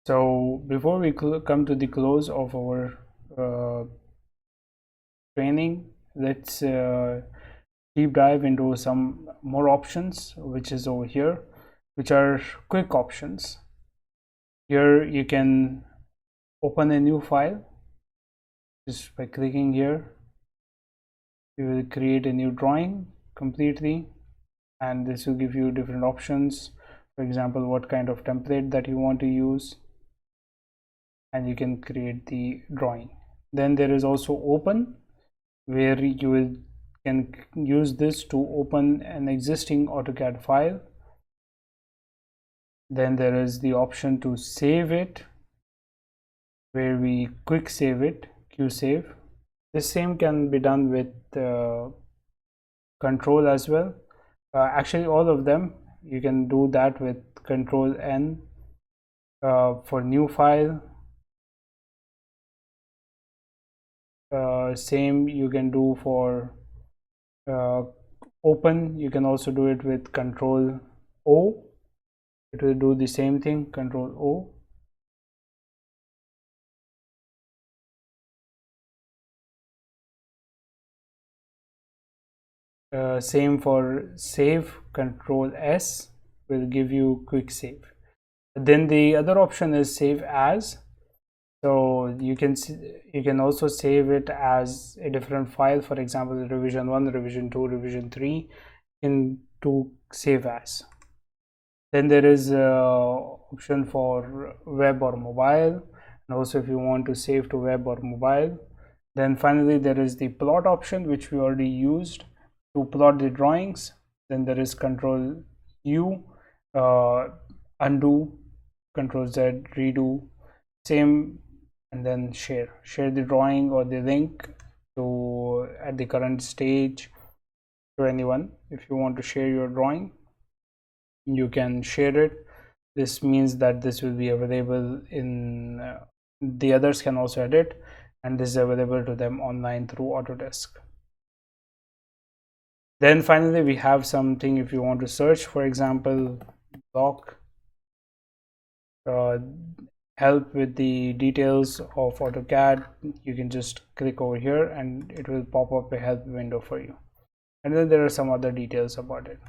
So before we come to the close of our training, let's deep dive into some more options, which is over here, which are quick options. Here you can open a new file just by clicking here. You will create a new drawing completely, and this will give you different options. For example, what kind of template that you want to use, and you can create the drawing. Then there is also open, where you can use this to open an existing AutoCAD file. Then there is the option to save it, where we quick save it, QSave. This same can be done with control as well. Actually, all of them you can do that with control N for new file. Same you can do for open. You can also do it with control O. It will do the same thing, control O. Same for save, control S will give you quick save. Then the other option is save as. So you can also save it as a different file. For example, revision 1, revision 2, revision 3 into save as. Then there is option for web or mobile, and also if you want to save to web or mobile. Then finally there is the plot option, which we already used to plot the drawings. Then there is control U, undo, control Z, redo, same, and then share the drawing or the link to at the current stage to anyone. If you want to share your drawing, you can share it. This means that this will be available in the others can also edit, and this is available to them online through Autodesk. Then finally we have something if you want to search, for example, block, help with the details of AutoCAD. You can just click over here and it will pop up a help window for you, and then there are some other details about it.